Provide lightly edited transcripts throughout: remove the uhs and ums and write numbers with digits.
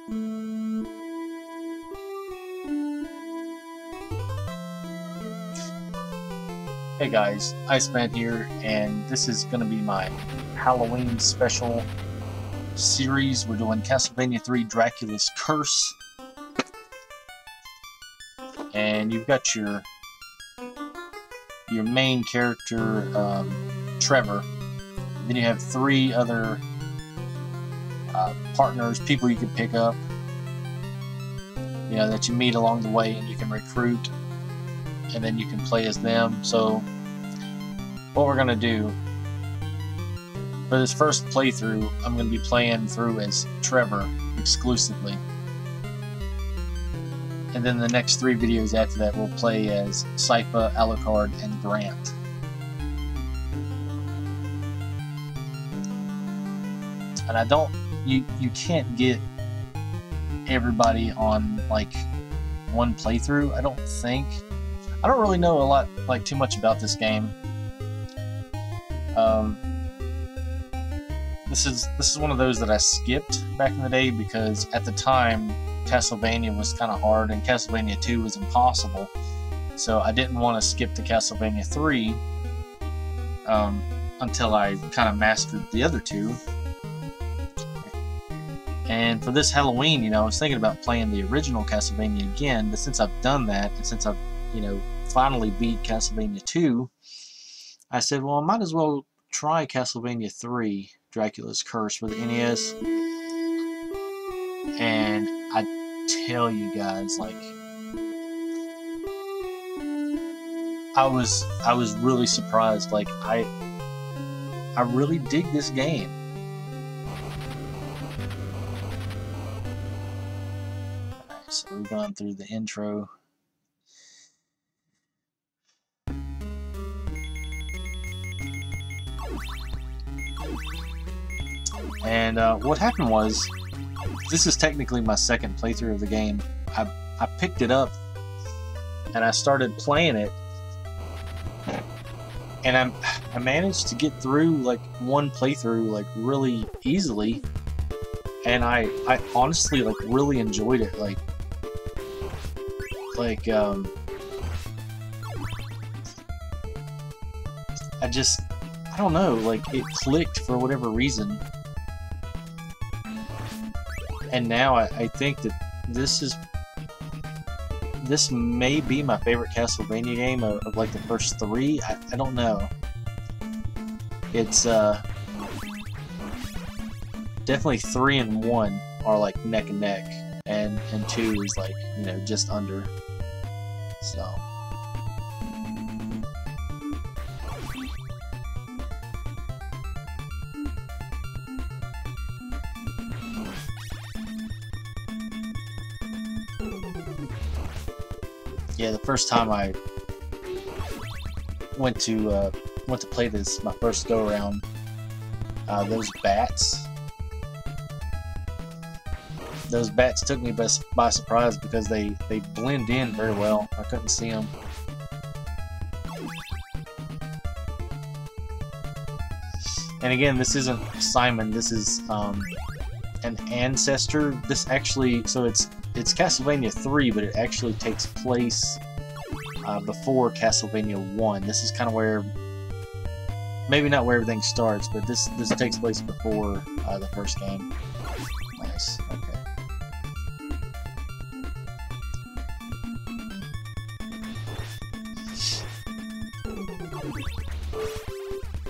Hey guys, Iceman here, and this is going to be my Halloween special series. We're doing Castlevania 3 Dracula's Curse. And you've got your main character, Trevor. Then you have 3 other partners, people you can pick up, you know, that you meet along the way and you can recruit, and then you can play as them. So what we're going to do for this first playthrough, I'm going to be playing through as Trevor exclusively, and then the next 3 videos after that we'll play as Sypha, Alucard, and Grant. And I don't, you can't get everybody on like one playthrough, I don't think. I don't really know a lot, like, too much about this game. This is one of those that I skipped back in the day because at the time Castlevania was kind of hard and Castlevania 2 was impossible. So I didn't want to skip to Castlevania 3 until I kind of mastered the other 2. And for this Halloween, you know, I was thinking about playing the original Castlevania again, but since I've done that, and since I've, you know, finally beat Castlevania 2, I said, well, I might as well try Castlevania 3, Dracula's Curse, for the NES. And I tell you guys, like, I was really surprised. Like, I really dig this game. Alright, so we've gone through the intro. And what happened was, this is technically my second playthrough of the game. I picked it up and I started playing it, and I managed to get through like one playthrough like really easily, and I honestly like really enjoyed it. Like I don't know, like it clicked for whatever reason. And now I think that this may be my favorite Castlevania game of like the first 3. I don't know. It's definitely 3 and 1 are like neck and neck, and 2 is like, you know, just under. So yeah, the first time I went to play this, my first go around, those bats took me by surprise because they blend in very well. I couldn't see them. And again, this isn't Simon. This is an ancestor. This actually, so it's Castlevania 3, but it actually takes place before Castlevania 1. This is kind of where, maybe not where everything starts, but this takes place before the first game. Nice. Okay.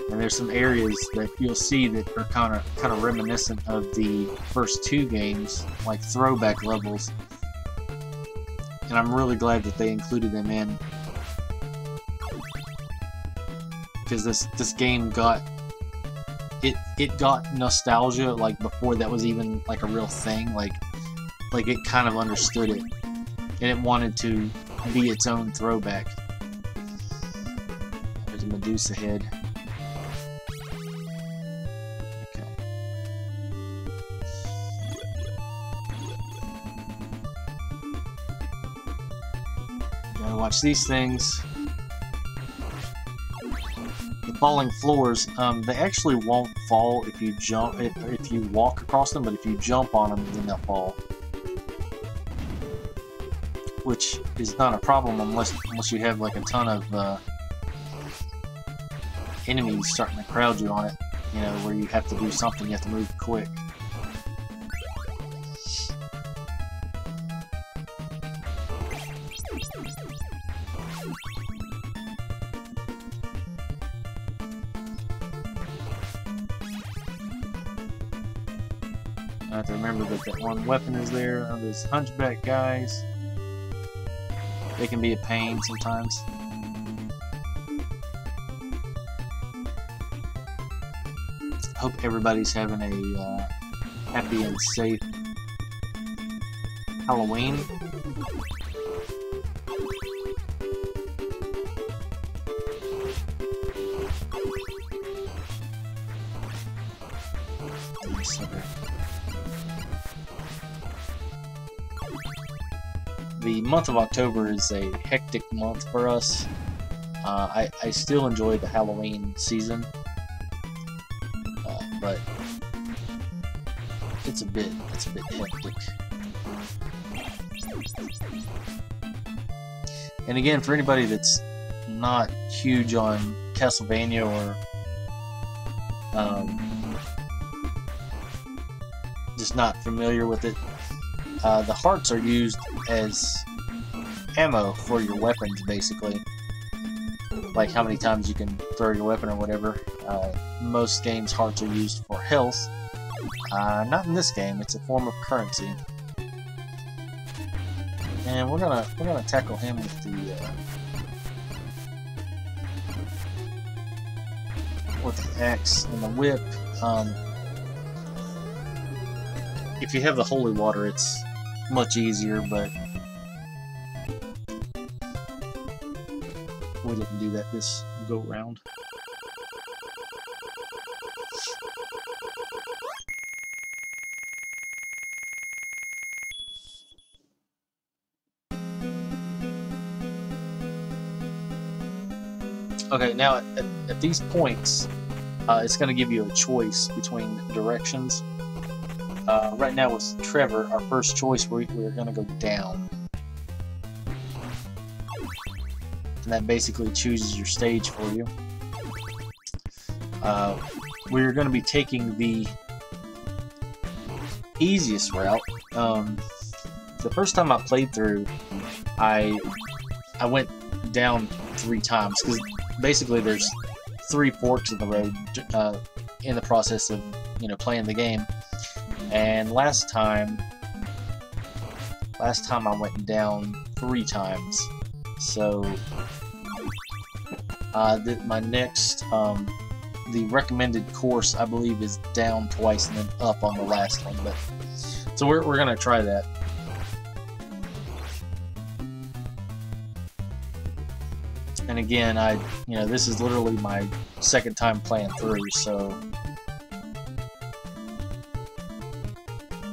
And there's some areas that you'll see that are kind of reminiscent of the first 2 games, like throwback levels. And I'm really glad that they included them in, because this game got nostalgia like before that was even like a real thing. Like it kind of understood it, and it wanted to be its own throwback. There's a Medusa head. Watch these things. The falling floors, they actually won't fall if you jump, if you walk across them, but if you jump on them, then they'll fall. which is not a problem unless you have like a ton of enemies starting to crowd you on it, you know, where you have to do something, you have to move quick. I have to remember that that one weapon is there. Those hunchback guys, they can be a pain sometimes. Hope everybody's having a happy and safe Halloween. The month of October is a hectic month for us. I still enjoy the Halloween season, but it's a bit hectic. And again, for anybody that's not huge on Castlevania or just not familiar with it, the hearts are used as ammo for your weapons, basically. Like how many times you can throw your weapon or whatever. Most games, hearts are used for health. Not in this game. It's a form of currency. And we're gonna tackle him with the axe and the whip. If you have the holy water, it's much easier, but we didn't do that this go round. Okay, now at these points, it's going to give you a choice between directions. Right now with Trevor, our first choice, we're going to go down. And that basically chooses your stage for you. We're going to be taking the easiest route. The first time I played through, I went down 3 times, because basically there's 3 forks in the road in the process of, you know, playing the game. And last time I went down 3 times. So my next the recommended course, I believe, is down twice and then up on the last one. But so we're gonna try that. And again, this is literally my second time playing through, so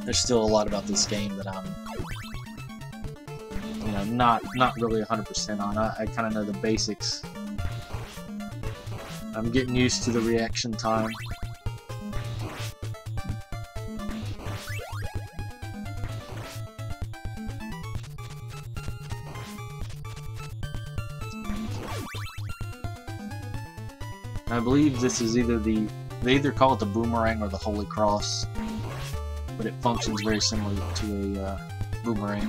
there's still a lot about this game that I'm, not really 100% on. I kind of know the basics. I'm getting used to the reaction time. I believe this is either they either call it the boomerang or the Holy Cross, but it functions very similar to a boomerang.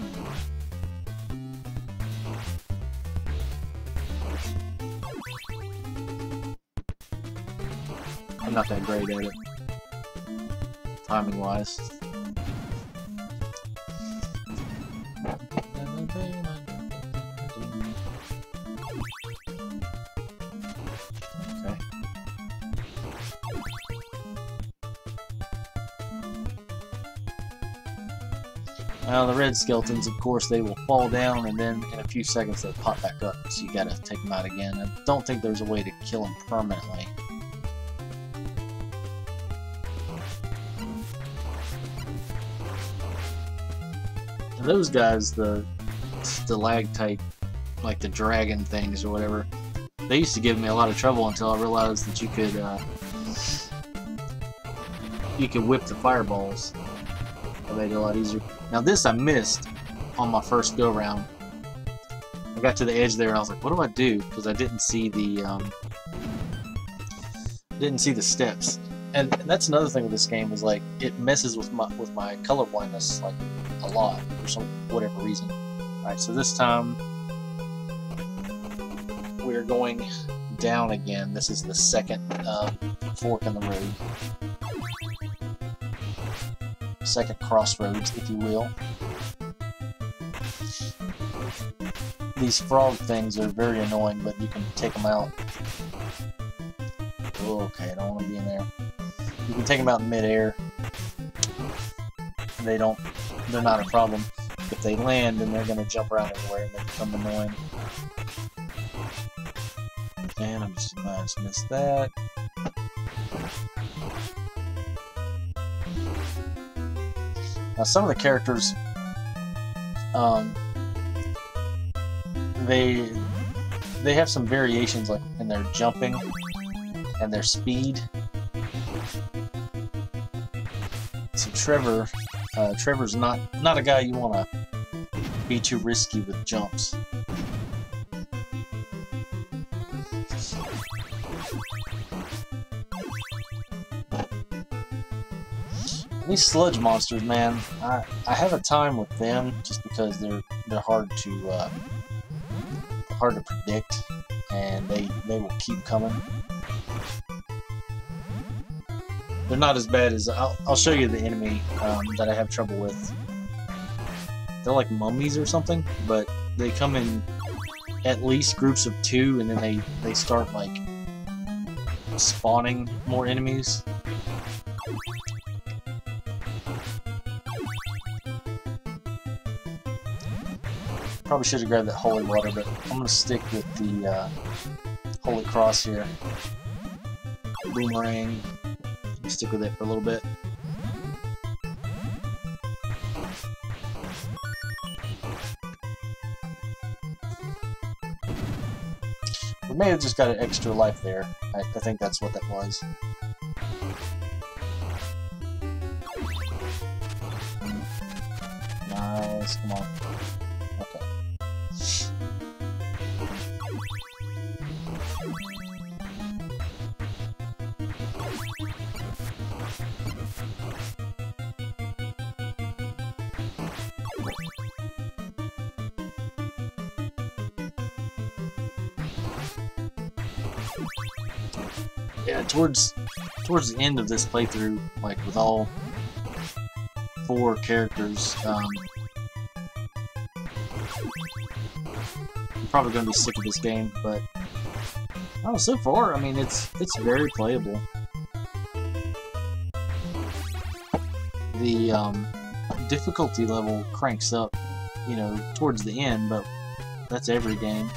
I'm not that great at it, timing-wise. Now the red skeletons, of course, they will fall down, and then in a few seconds they'll pop back up, so you gotta take them out again. I don't think there's a way to kill them permanently. And those guys, the stalactite, like the dragon things or whatever, they used to give me a lot of trouble until I realized that you could whip the fireballs. That made it a lot easier. Now this I missed on my first go round. got to the edge there and I was like, what do I do? Because I didn't see the steps. And that's another thing with this game is like it messes with my color blindness like a lot for whatever reason. Alright, so this time we're going down again. This is the second fork in the road. Second crossroads, if you will. These frog things are very annoying, but you can take them out. Oh, okay, I don't want to be in there. You can take them out in midair. They're not a problem. If they land, then they're going to jump around everywhere and they become annoying. And I just missed that. Now some of the characters, they have some variations like in their jumping and their speed. So Trevor's not a guy you want to be too risky with jumps. These sludge monsters, man, I have a time with them just because they're hard to predict, and they will keep coming. They're not as bad as I'll show you the enemy that I have trouble with. They're like mummies or something, but they come in at least groups of 2, and then they start like spawning more enemies. Probably should have grabbed that holy water, but I'm going to stick with the holy cross here. Boomerang. Stick with it for a little bit. We may have just got an extra life there. I think that's what that was. Nice, come on. Okay. Yeah, towards the end of this playthrough, like with all 4 characters, I'm probably going to be sick of this game, but oh, so far, I mean, it's very playable. The difficulty level cranks up, you know, towards the end, but that's every game.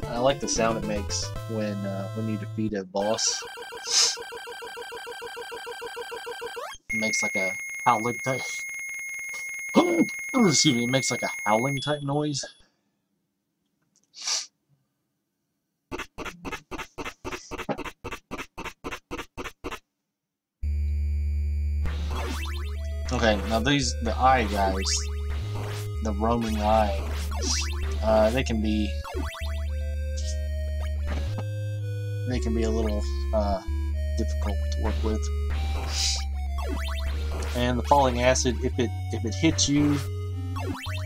I like the sound it makes when you defeat a boss. It makes like a howling type. Excuse me. It makes like a howling type noise. Okay, now the eye guys, the roaming eye, they can be a little difficult to work with. And the falling acid, if it hits you,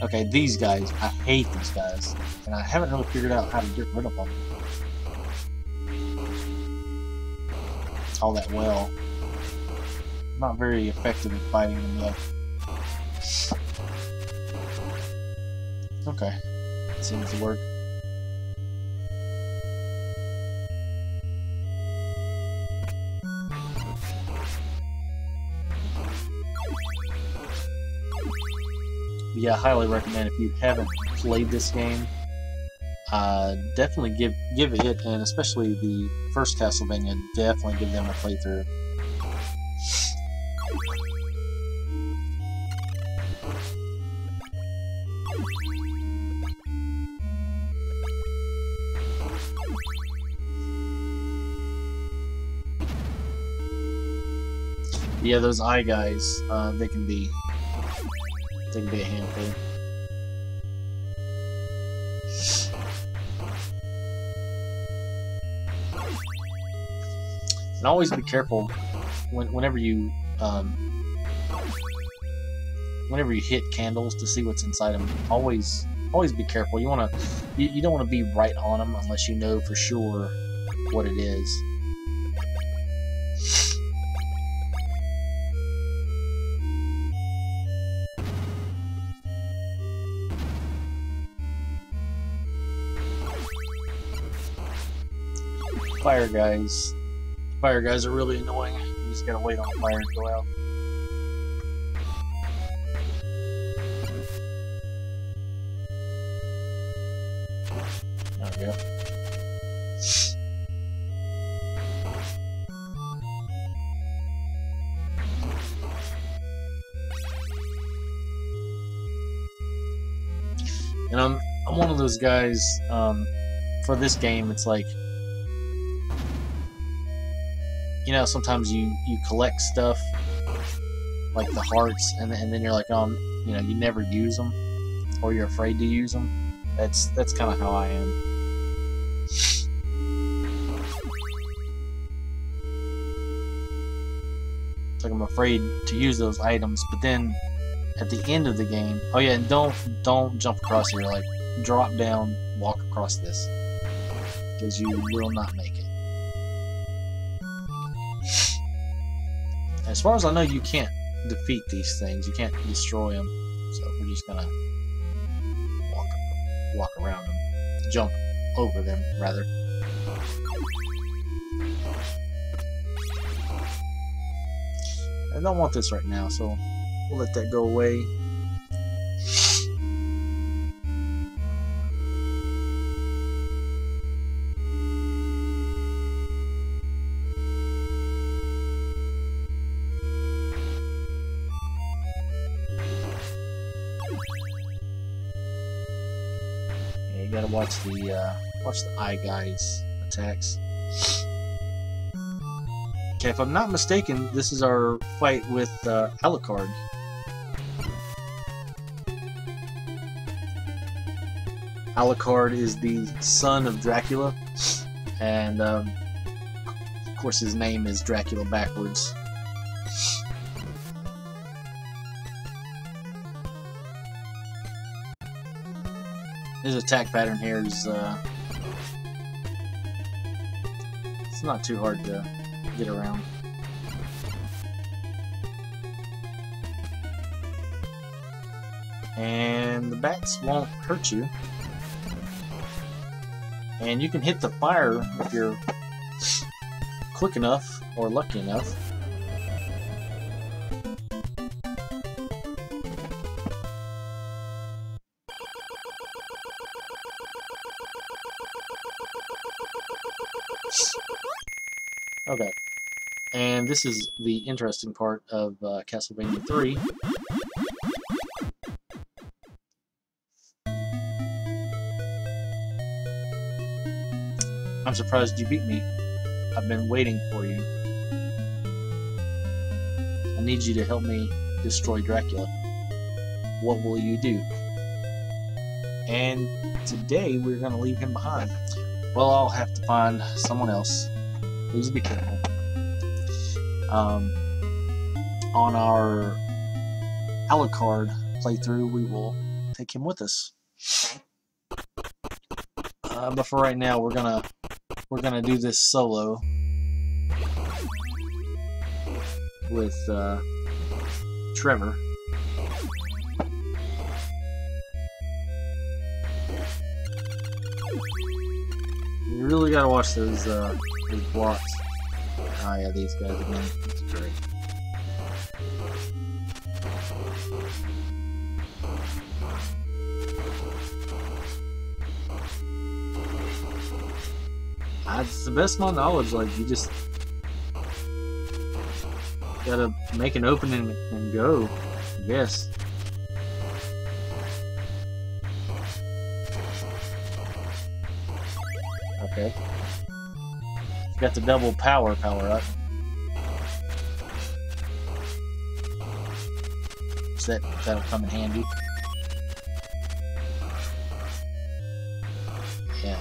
okay, these guys, I hate these guys, and I haven't really figured out how to get rid of them all that well. I'm not very effective at fighting them yet. Okay, seems to work. Yeah, I highly recommend if you haven't played this game, definitely give it, and especially the first Castlevania, definitely give them a playthrough. Yeah, those eye guys, they can be a handful. And always be careful whenever you hit candles to see what's inside them. Always be careful. You don't want to be right on them unless you know for sure what it is. Fire guys. Fire guys are really annoying. You just gotta wait on the fire to go out. There we go. And I'm one of those guys, for this game, it's like, you know, sometimes you collect stuff, like the hearts, and then you're like, you know, you never use them, or you're afraid to use them. That's kind of how I am. It's like I'm afraid to use those items, but then at the end of the game, oh yeah, and don't jump across here. Like, drop down, walk across this, because you will not make it. As far as I know, you can't defeat these things. You can't destroy them. So we're just gonna walk around them, jump over them, rather. I don't want this right now, so we'll let that go away. You gotta watch the eye guys' attacks. Okay, if I'm not mistaken, this is our fight with Alucard. Alucard is the son of Dracula, and of course his name is Dracula backwards. His attack pattern here is it's not too hard to get around. And the bats won't hurt you. And you can hit the fire if you're quick enough or lucky enough. Okay, and this is the interesting part of Castlevania 3. I'm surprised you beat me. I've been waiting for you. I need you to help me destroy Dracula. What will you do? And today we're going to leave him behind. Well, I'll have to find someone else. Please be careful. On our Alucard playthrough, we will take him with us. But for right now, we're gonna do this solo with Trevor. You really gotta watch those blocks. Oh yeah, these guys again. That's great. That's the best of my knowledge. Like, you just gotta make an opening and go, I guess. Okay. Got the double power up. which that'll come in handy. Yeah.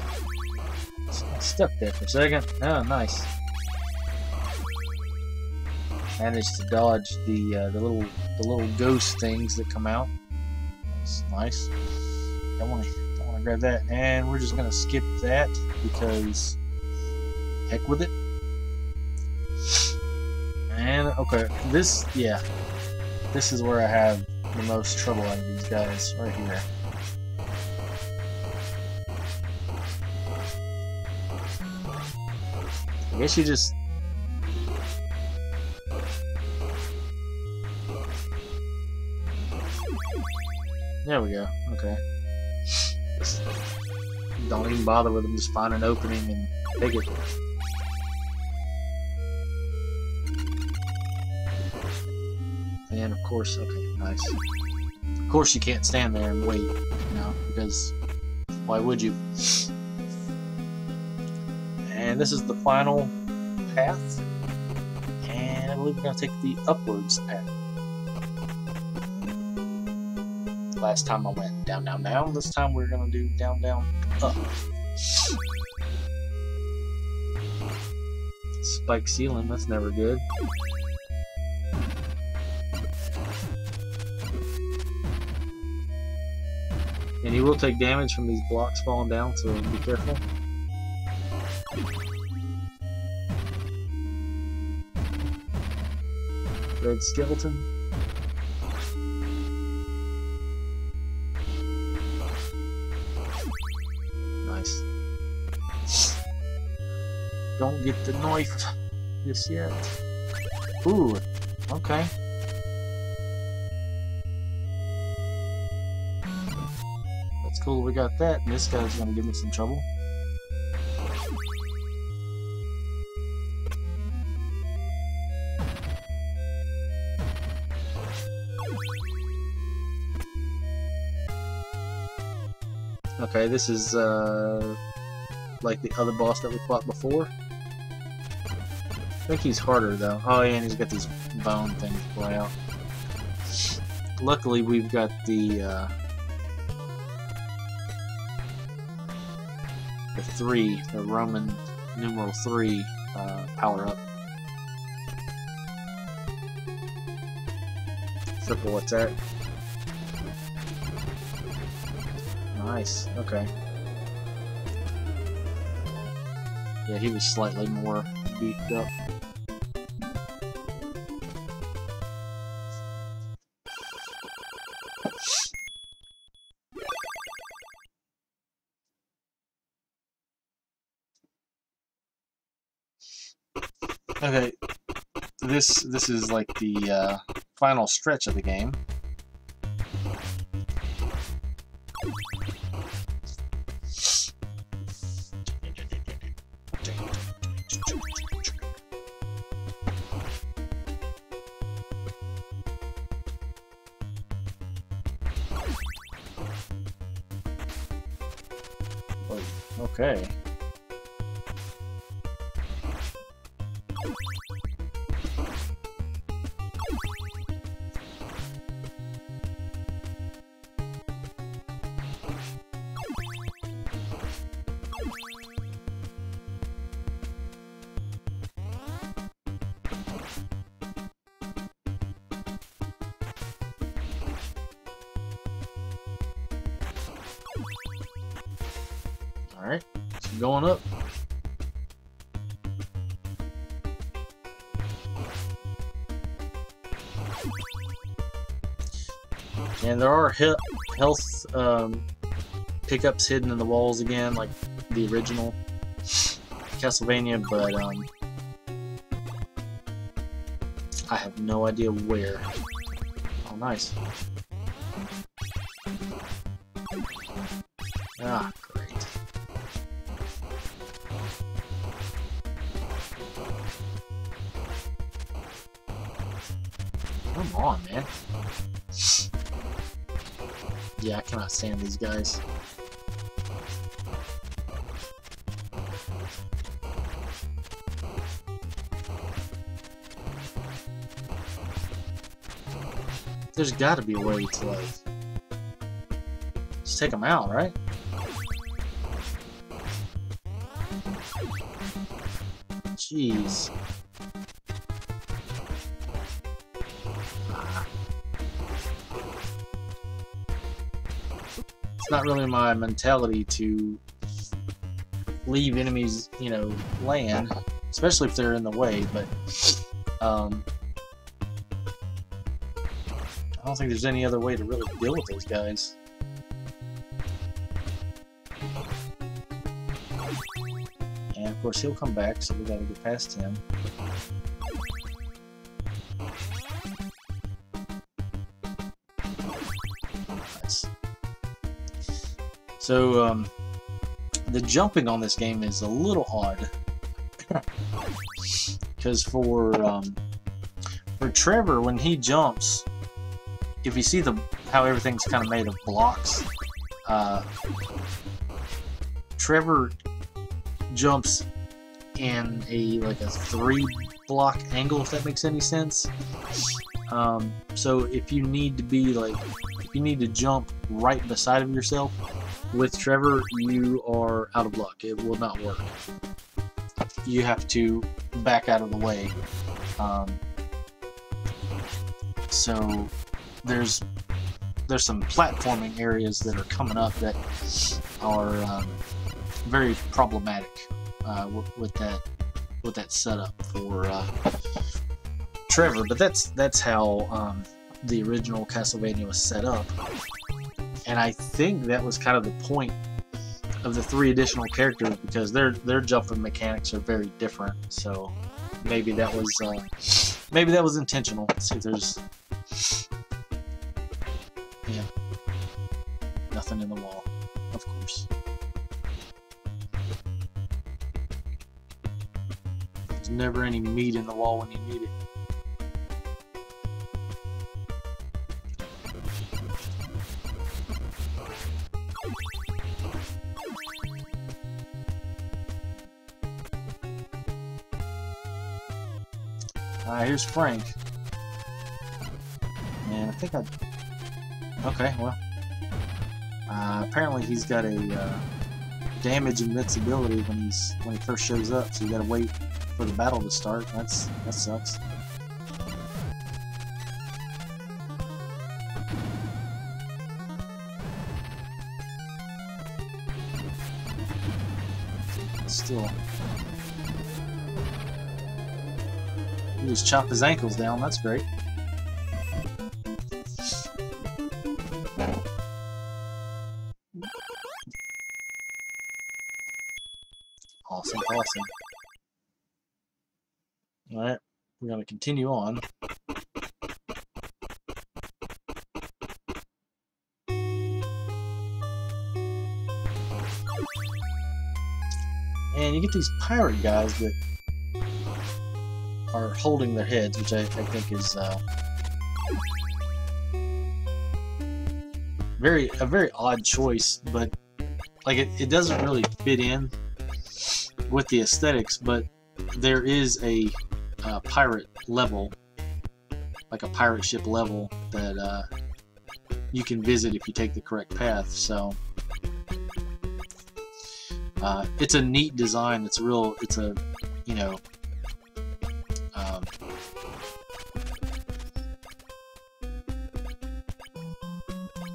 Stuck there for a second. Oh, nice. Managed to dodge the little ghost things that come out. That's nice. Don't want to grab that, and we're just gonna skip that because heck with it. And okay, this is where I have the most trouble out of these guys right here. I guess you just... There we go. Okay. Just don't even bother with them. Just find an opening and take it. And of course, okay, nice. Of course you can't stand there and wait, you know, because why would you? And this is the final path, and I believe we're going to take the upwards path. Last time I went down, down, down. This time we're going to do down, down, up. Spike ceiling, that's never good. And you will take damage from these blocks falling down, so be careful. Red skeleton. Nice. Don't get the knife just yet. Ooh, okay. That's cool, we got that, and this guy's gonna give me some trouble. Okay, this is like the other boss that we fought before. I think he's harder though. Oh yeah, and he's got these bone things fly out. Luckily we've got the 3, the Roman numeral 3 power up. Triple attack. Nice, okay. Yeah, he was slightly more beefed up. Okay, this is like the final stretch of the game. Okay. Alright, so going up. And there are health pickups hidden in the walls again, like the original Castlevania, but I have no idea where. Oh, nice. Ah, great. Come on, man. Yeah, I cannot stand these guys. There's got to be a way to, like, just take them out, right? Jeez. It's not really my mentality to leave enemies, you know, land, especially if they're in the way, but I don't think there's any other way to really deal with those guys. And of course he'll come back, so we gotta get past him. Nice. So, the jumping on this game is a little odd. Because for Trevor, when he jumps, if you see how everything's kind of made of blocks, Trevor jumps in like a 3-block angle, if that makes any sense. So if you need to jump right beside of yourself with Trevor, you are out of luck. It will not work. You have to back out of the way. So there's some platforming areas that are coming up that are very problematic with that setup for Trevor. But that's how the original Castlevania was set up, and I think that was kind of the point of the 3 additional characters, because their jumping mechanics are very different. So maybe that was intentional. Let's see if there's nothing in the wall, of course. There's never any meat in the wall when you need it. Here's Frank. And I think okay, well. Apparently he's got a damage invincibility when he first shows up, so you gotta wait for the battle to start. That sucks. Still. You just chop his ankles down, that's great. Awesome. Alright, we're going to continue on. And you get these pirate guys that are holding their heads, which I think is a very odd choice, but like it doesn't really fit in with the aesthetics. But there is a pirate level, like a pirate ship level, that you can visit if you take the correct path. So it's a neat design. It's a you know,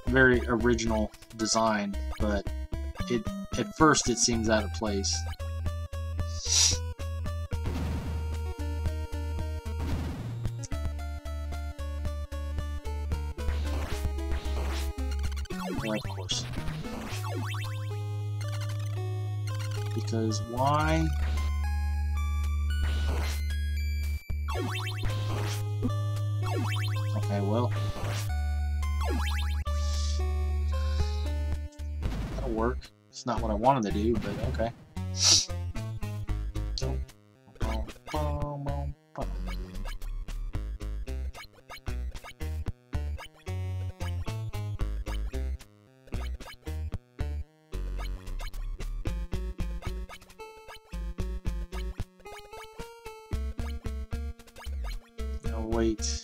very original design, but at first it seems out of place. Well, of course. Because why? Okay, well. That'll work. It's not what I wanted to do, but okay. Wait.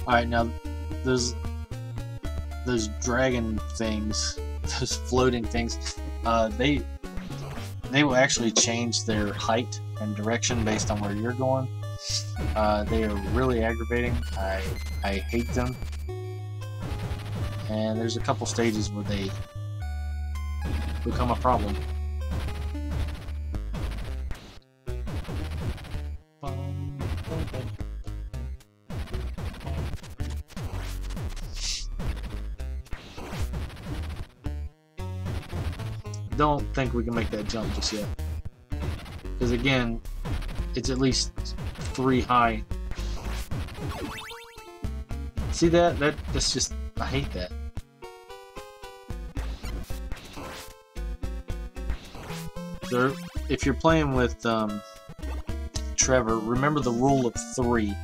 Alright, now those dragon things, those floating things, they will actually change their height and direction based on where you're going. They are really aggravating. I hate them. And there's a couple stages where they become a problem. Don't think we can make that jump just yet. Because again, it's at least 3 high. See that? That's just... I hate that. So, if you're playing with Trevor, remember the rule of 3.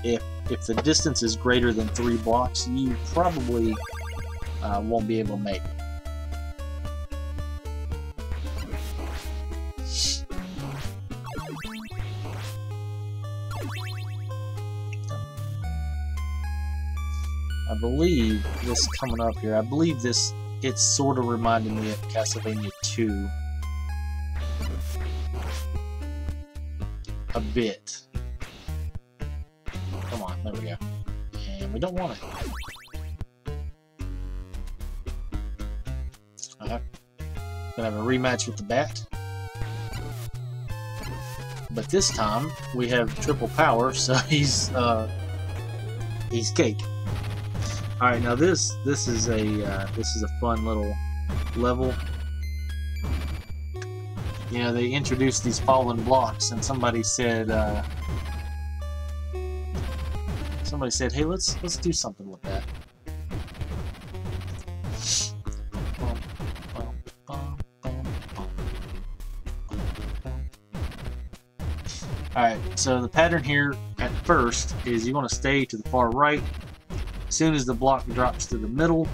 If the distance is greater than 3 blocks, you probably won't be able to make it. I believe this coming up here, I believe this, it's sort of reminding me of Castlevania 2. A bit. Come on, there we go. And we don't want it. Gonna have a rematch with the bat. But this time, we have triple power, so he's cake. Alright, now this is a fun little level. You know, they introduced these fallen blocks, and somebody said, hey, let's do something with that. Alright, so the pattern here at first is you want to stay to the far right. As soon as the block drops to the middle,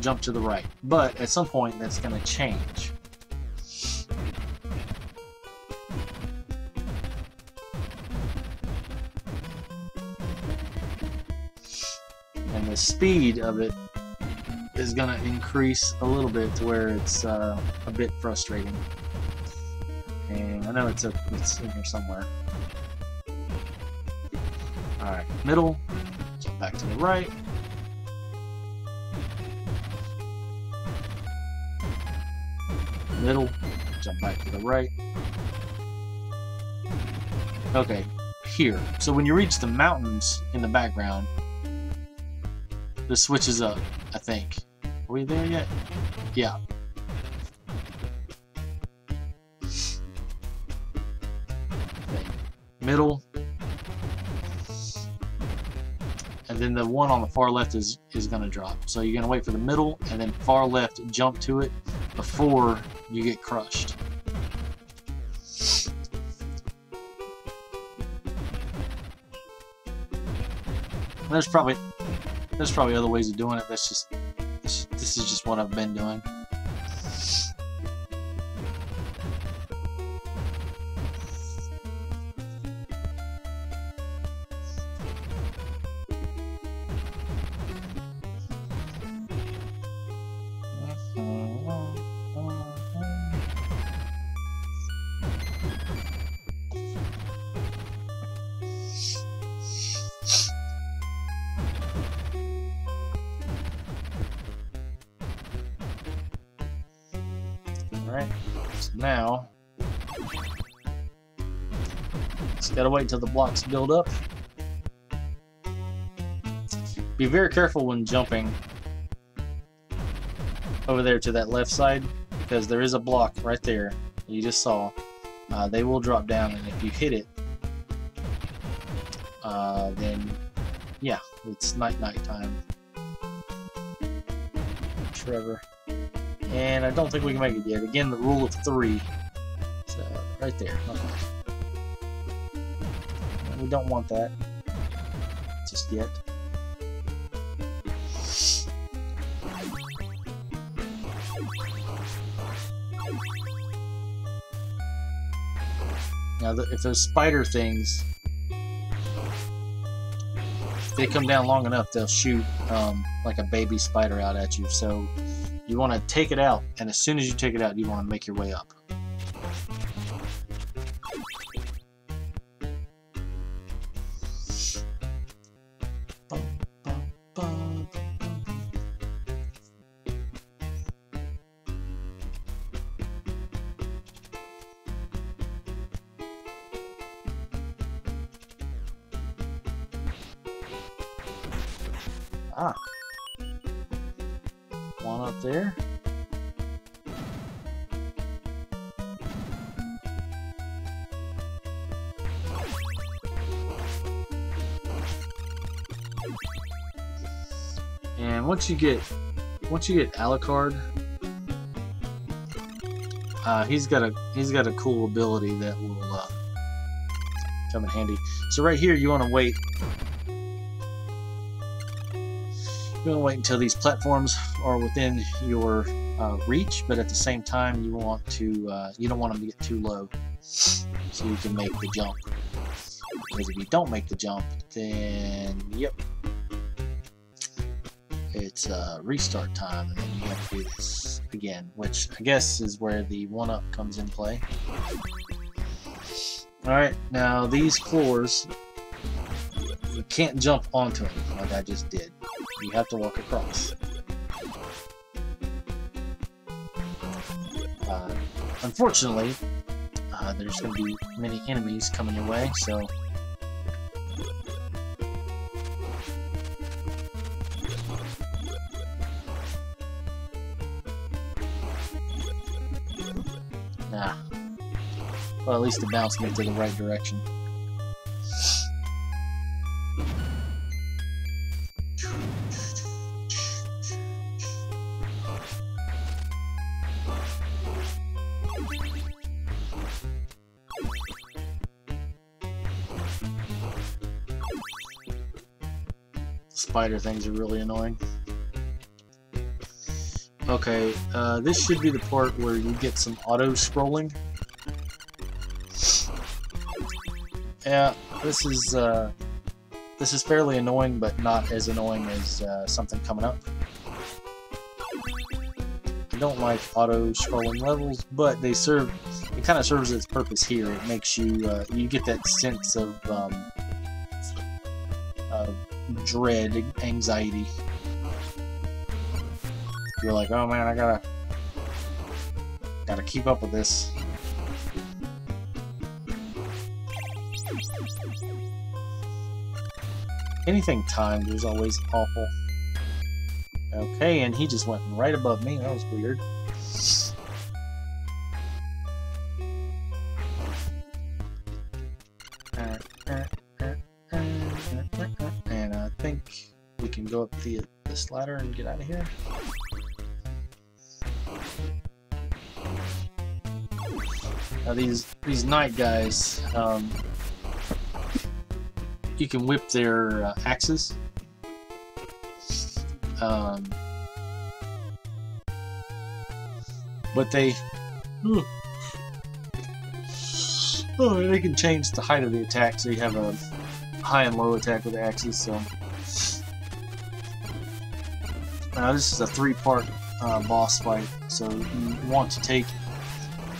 jump to the right. But at some point, that's going to change. And the speed of it is going to increase a little bit to where it's a bit frustrating. And I know it's in here somewhere. Alright, middle. Jump back to the right. Middle. Jump back to the right. Okay, here. So when you reach the mountains in the background, this switches up, I think. Are we there yet? Yeah. Okay. Middle. And then the one on the far left is going to drop. So you're going to wait for the middle, and then far left, jump to it before you get crushed. There's probably other ways of doing it. This is just what I've been doing. Alright, so now just gotta wait until the blocks build up. Be very careful when jumping over there to that left side, because there is a block right there you just saw. They will drop down, and if you hit it, then yeah, it's night time. Trevor. And I don't think we can make it yet. Again, the rule of 3. So, right there. Okay. We don't want that just yet. Now, if those spider things if they come down long enough, they'll shoot like a baby spider out at you. So you want to take it out, and as soon as you take it out, you want to make your way up. Ah, one up there. And once you get Alucard, he's got a cool ability that will come in handy. So right here, you want to wait. You want to wait until these platforms are within your reach, but at the same time, you want to you don't want them to get too low, so you can make the jump. Because if you don't make the jump, then yep, it's restart time, and then you have to do this again, which I guess is where the 1-up comes in play. Alright, now these floors, you can't jump onto them like I just did. You have to walk across. Unfortunately, there's going to be many enemies coming your way, so nah. Well, at least it bounced me to the right direction. Spider things are really annoying. Okay, this should be the part where you get some auto-scrolling. Yeah, this is fairly annoying, but not as annoying as something coming up. I don't like auto-scrolling levels, but they serve. It kind of serves its purpose here. It makes you you get that sense of dread, anxiety. You're like, oh man, I gotta keep up with this. Anything timed is always awful. Okay, and he just went right above me. That was weird. And I think we can go up this ladder and get out of here. Now these knight guys, you can whip their axes. But they they can change the height of the attack, so you have a high and low attack with the axes. So this is a 3-part boss fight, so you want to take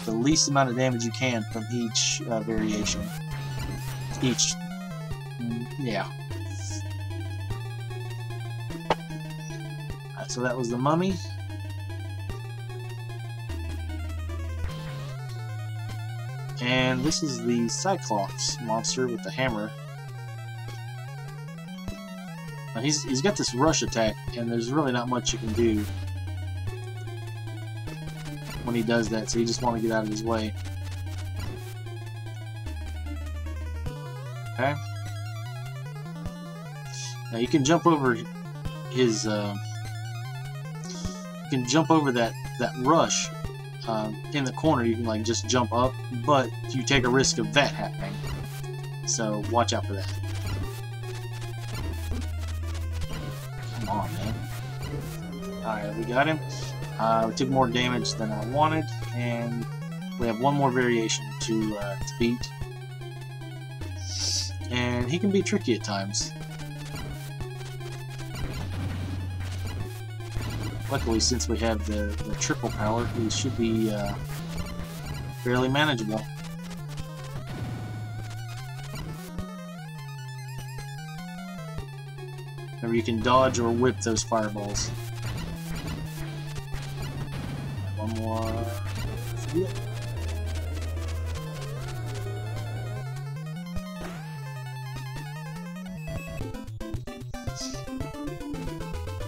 the least amount of damage you can from each variation. Yeah. So that was the mummy. And this is the Cyclops monster with the hammer. Now he's got this rush attack, and there's really not much you can do when he does that, so you just want to get out of his way. Okay. Now you can jump over his you can jump over that rush in the corner. You can like just jump up, but you take a risk of that happening, so watch out for that. Come on, man. Alright, we got him. We took more damage than I wanted, and we have one more variation to beat. And he can be tricky at times. Luckily, since we have the triple power, we should be fairly manageable. Remember, you can dodge or whip those fireballs. One more.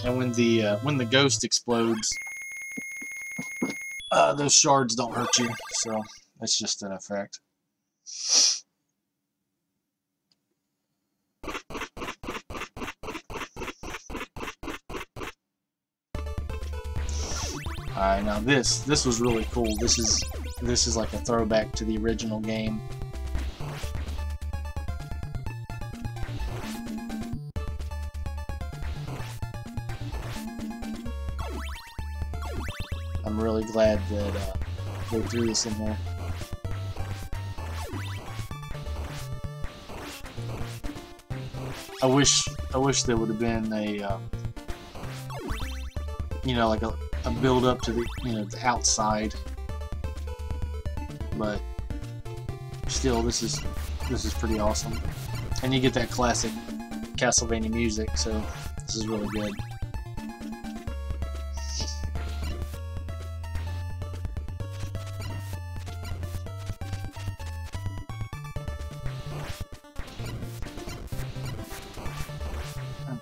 And when the ghost explodes, those shards don't hurt you, so that's just an effect. Alright, now this was really cool. This is like a throwback to the original game. I'm really glad that they threw this in here. I wish there would have been a you know, like a build up to the, you know, the outside, but still, this is pretty awesome, and you get that classic Castlevania music, so this is really good.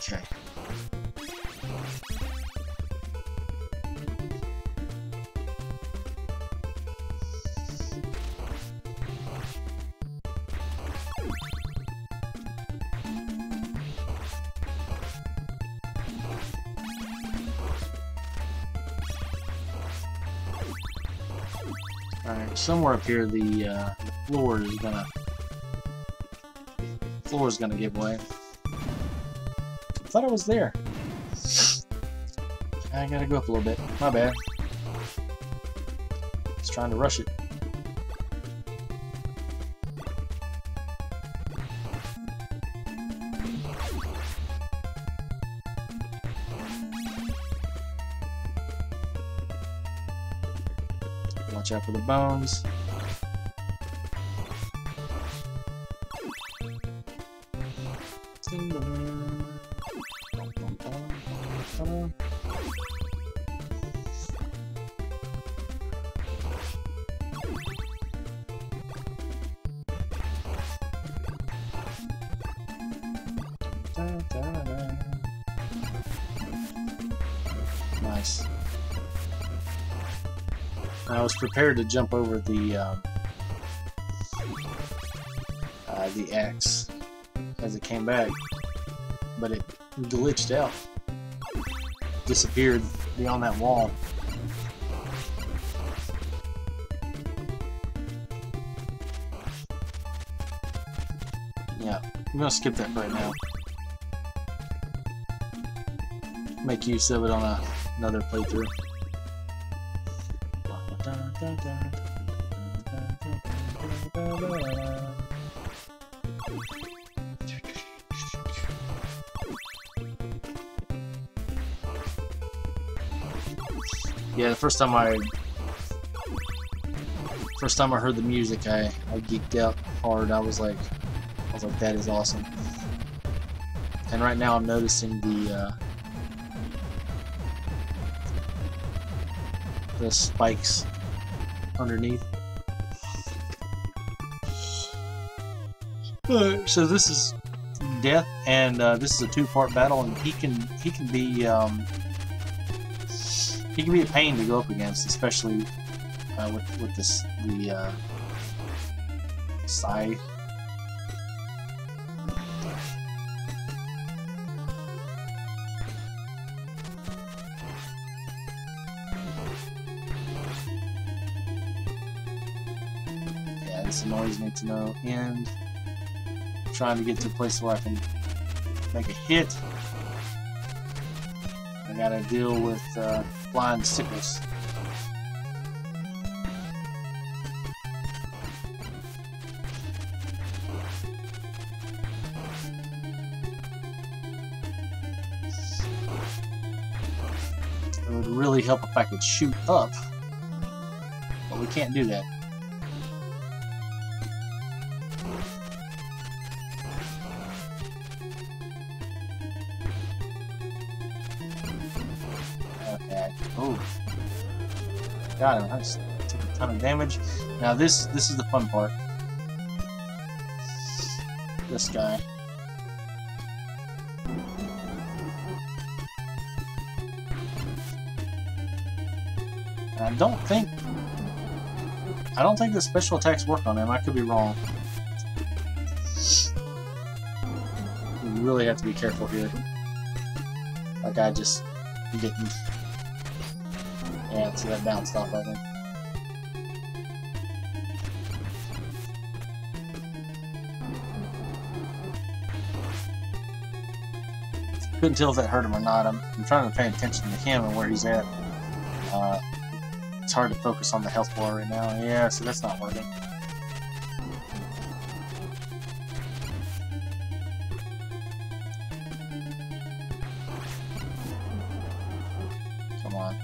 Okay. Alright, somewhere up here the floor is gonna give way. I thought I was there. I gotta go up a little bit. My bad. Just trying to rush it. Watch out for the bones. Nice. I was prepared to jump over the X as it came back, but it glitched out, disappeared beyond that wall. Yeah, I'm gonna skip that right now. Make use of it on another playthrough. Yeah, the first time I heard the music, I geeked out hard. I was like, that is awesome. And right now I'm noticing the spikes underneath. So this is Death, and this is a two-part battle, and he can be a pain to go up against, especially with the scythe. This annoys me to no end. I'm trying to get to a place where I can make a hit. I gotta deal with flying sickles. It would really help if I could shoot up, but we can't do that. Okay. Oh. Got him. I just took a ton of damage. Now this is the fun part. This guy. And I don't think the special attacks work on him. I could be wrong. You really have to be careful here. That guy just didn't. Yeah, see that bounced off of him. Couldn't tell if that hurt him or not. I'm trying to pay attention to him and where he's at. It's hard to focus on the health bar right now. Yeah, so that's not working. Come on.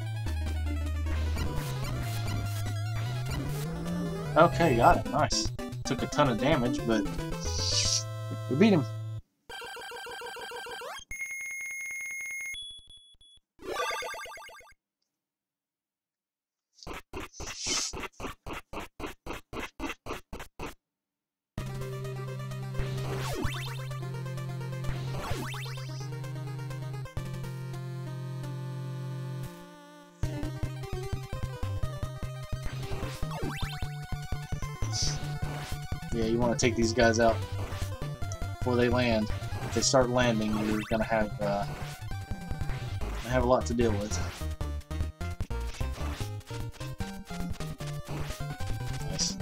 Okay, got it. Nice. Took a ton of damage, but we beat him. Yeah, you want to take these guys out before they land. If they start landing, you're gonna have a lot to deal with. Nice.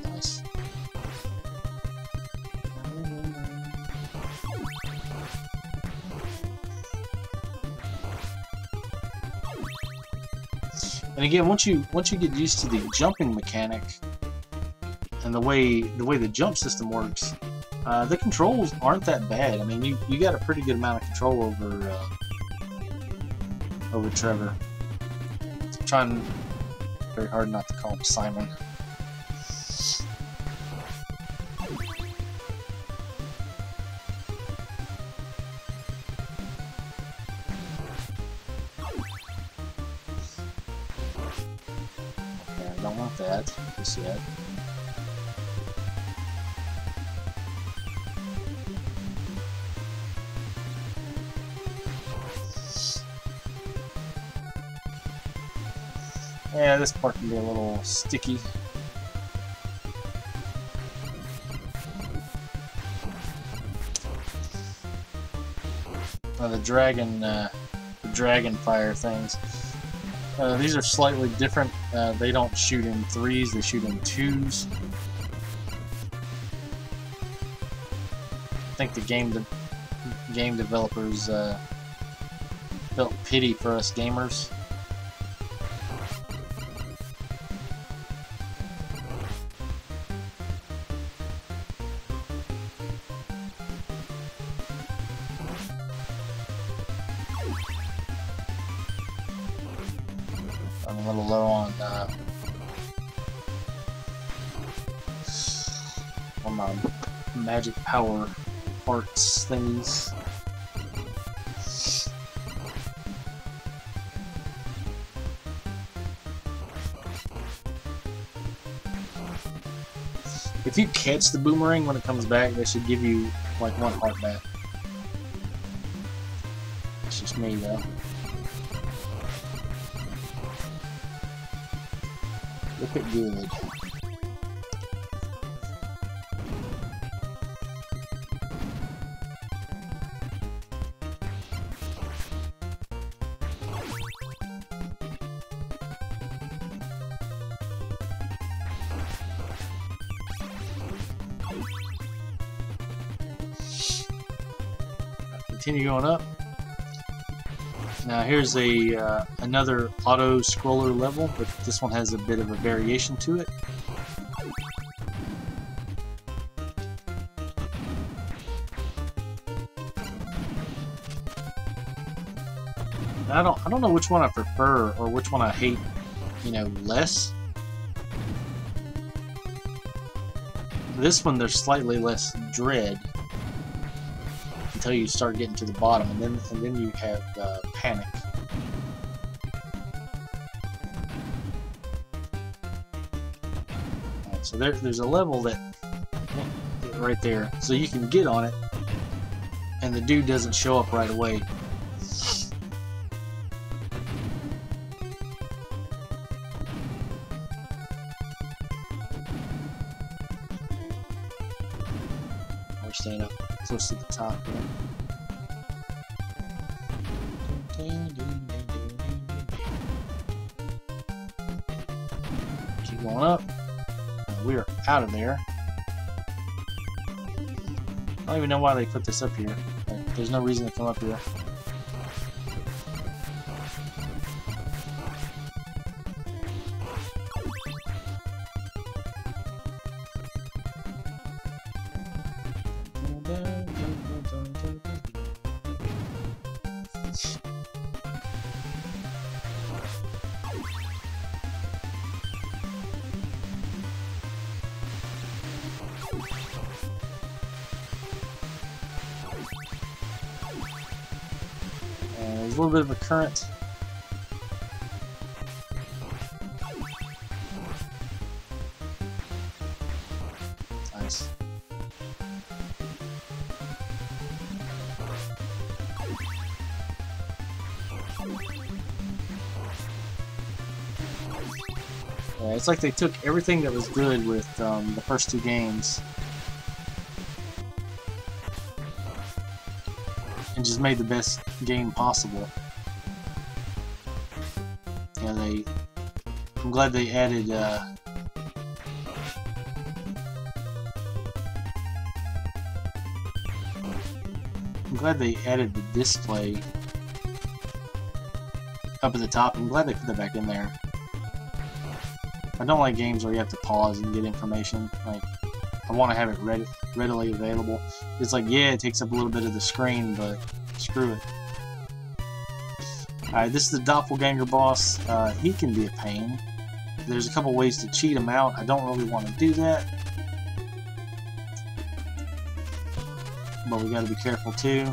Nice. And again, once you get used to the jumping mechanic and the way the jump system works, the controls aren't that bad. I mean, you got a pretty good amount of control over Trevor. I'm trying very hard not to call him Simon. Don't want that just yet. Yeah, this part can be a little sticky. The dragon fire things. These are slightly different. They don't shoot in 3s, they shoot in 2s. I think the game developers felt pity for us gamers. I'm a little low on my magic power parts thingies. If you catch the boomerang when it comes back, they should give you like 1 heart back. It's just me though. Look at good. Continue going up. Now here's another auto scroller level, but this one has a bit of a variation to it. I don't know which one I prefer or which one I hate, you know, less. This one there's slightly less dread until you start getting to the bottom, and then you have panic. Alright, so there's a level that right there, so you can get on it, and the dude doesn't show up right away. Staying up close to the top here. Keep going up. We are out of there. I don't even know why they put this up here. There's no reason to come up here. There's a little bit of a current. Nice. Yeah, it's like they took everything that was good with the first two games and just made the best game possible. Yeah, I'm glad they added the display up at the top. I'm glad they put that back in there. I don't like games where you have to pause and get information. Like, I want to have it readily available. It's like, yeah, it takes up a little bit of the screen, but screw it. Alright, this is the doppelganger boss. He can be a pain. There's a couple ways to cheat him out. I don't really want to do that, but we got to be careful too.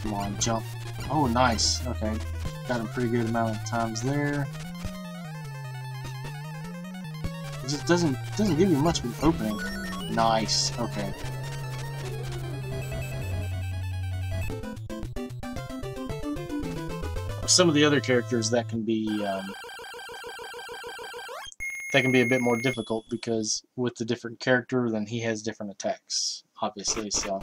Come on, jump. Oh, nice. Okay. Got a pretty good amount of times there. It just doesn't give you much of an opening. Nice. Okay. Some of the other characters that can be a bit more difficult because with the different character, then he has different attacks, obviously. So.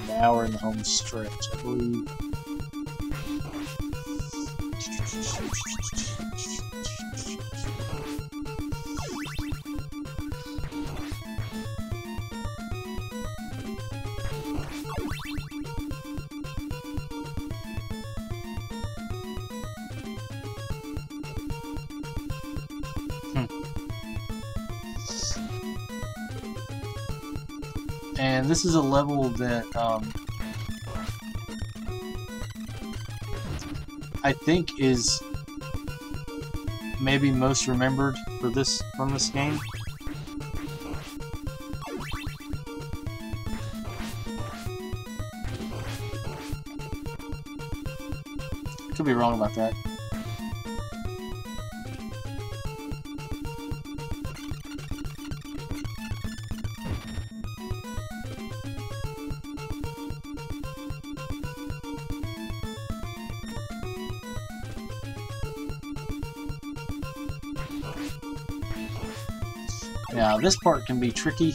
Now we're in the home stretch, I believe. And this is a level that I think is maybe most remembered from this game. Could be wrong about that. Now, this part can be tricky.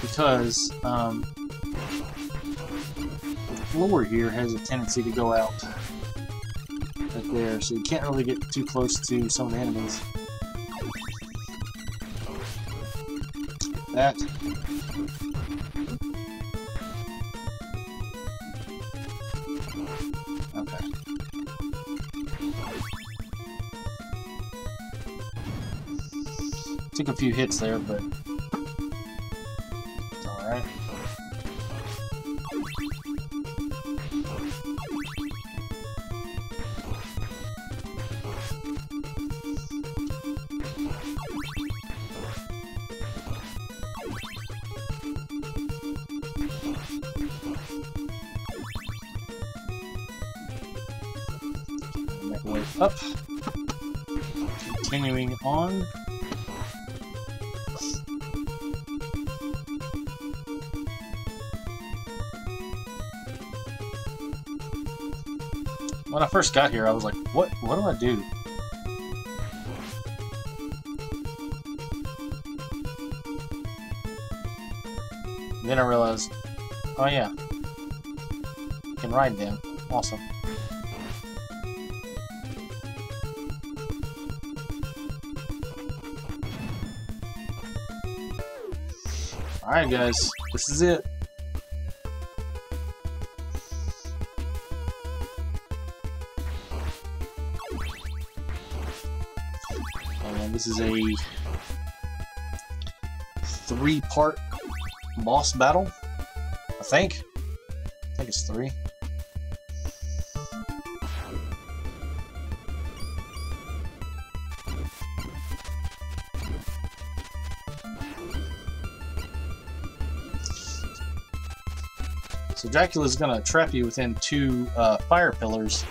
Because the floor here has a tendency to go out. there, so you can't really get too close to some of the enemies. That. Okay. Took a few hits there, but it's alright. Make our way up. Continuing on. When I first got here, I was like, what do I do? And then I realized, oh yeah, you can ride them. Awesome. Alright guys, this is it. And this is a 3-part boss battle, I think. I think it's 3. So Dracula's gonna trap you within 2 fire pillars,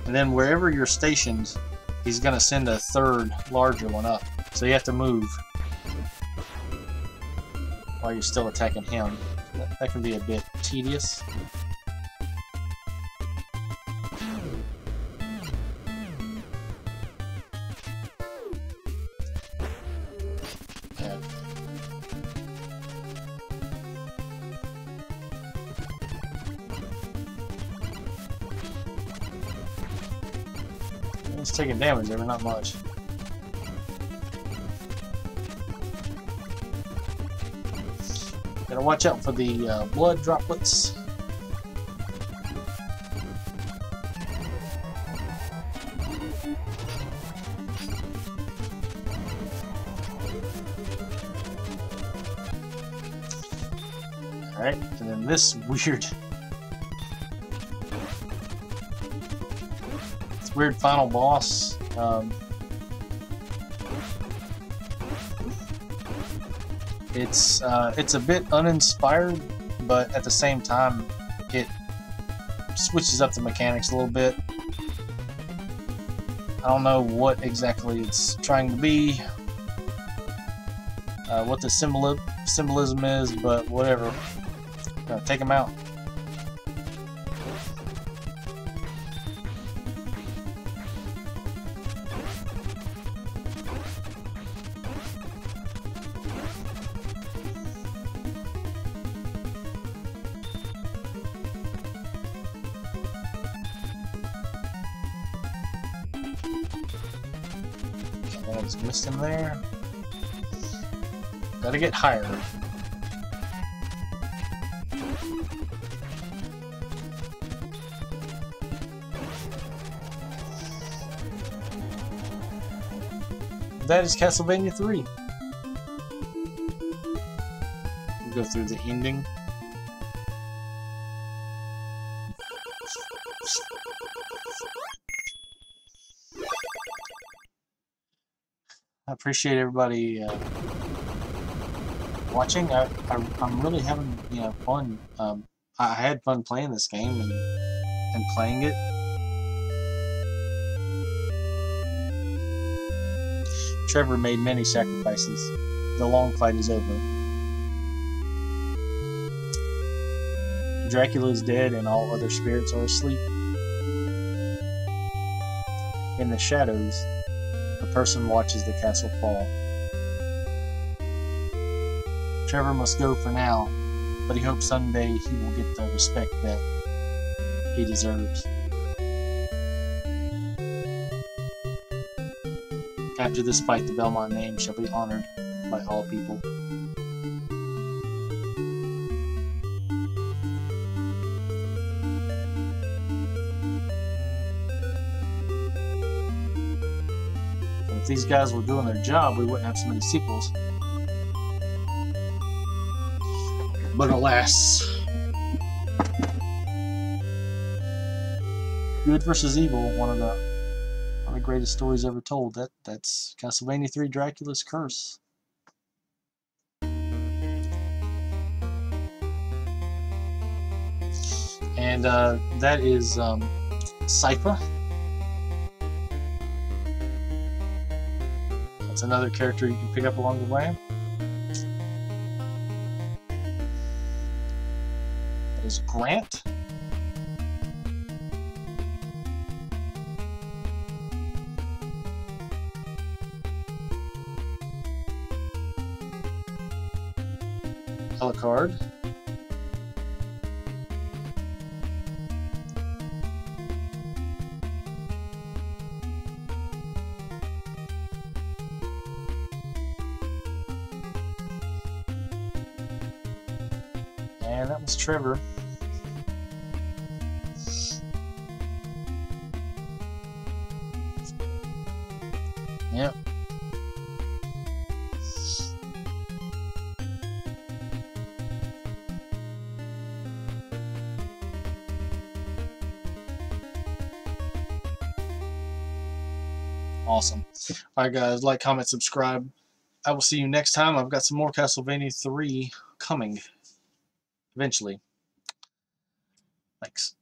and then wherever you're stationed, he's gonna send a 3rd larger one up. So you have to move while you're still attacking him. That can be a bit tedious. Yeah. It's taking damage there, but not much. Gotta watch out for the blood droplets. Alright, and then this weird final boss. It's a bit uninspired, but at the same time, it switches up the mechanics a little bit. I don't know what exactly it's trying to be, what the symbolism is, but whatever. Take him out. I just missed him there. Gotta get higher. That is Castlevania 3. We'll go through the ending. I appreciate everybody watching. I'm really having fun. I had fun playing this game and playing it. Trevor made many sacrifices. The long fight is over. Dracula is dead and all other spirits are asleep. In the shadows, a person watches the castle fall. Trevor must go for now, but he hopes someday he will get the respect that he deserves. After this fight, the Belmont name shall be honored by all people. And if these guys were doing their job, we wouldn't have so many sequels. But alas, good versus evil, one of the greatest stories ever told. That's Castlevania 3: Dracula's Curse. And that is Sypha. That's another character you can pick up along the way. That is Grant. Alucard. And that was Trevor. Yep. Awesome. Alright guys, like, comment, subscribe. I will see you next time. I've got some more Castlevania 3 coming eventually. Thanks.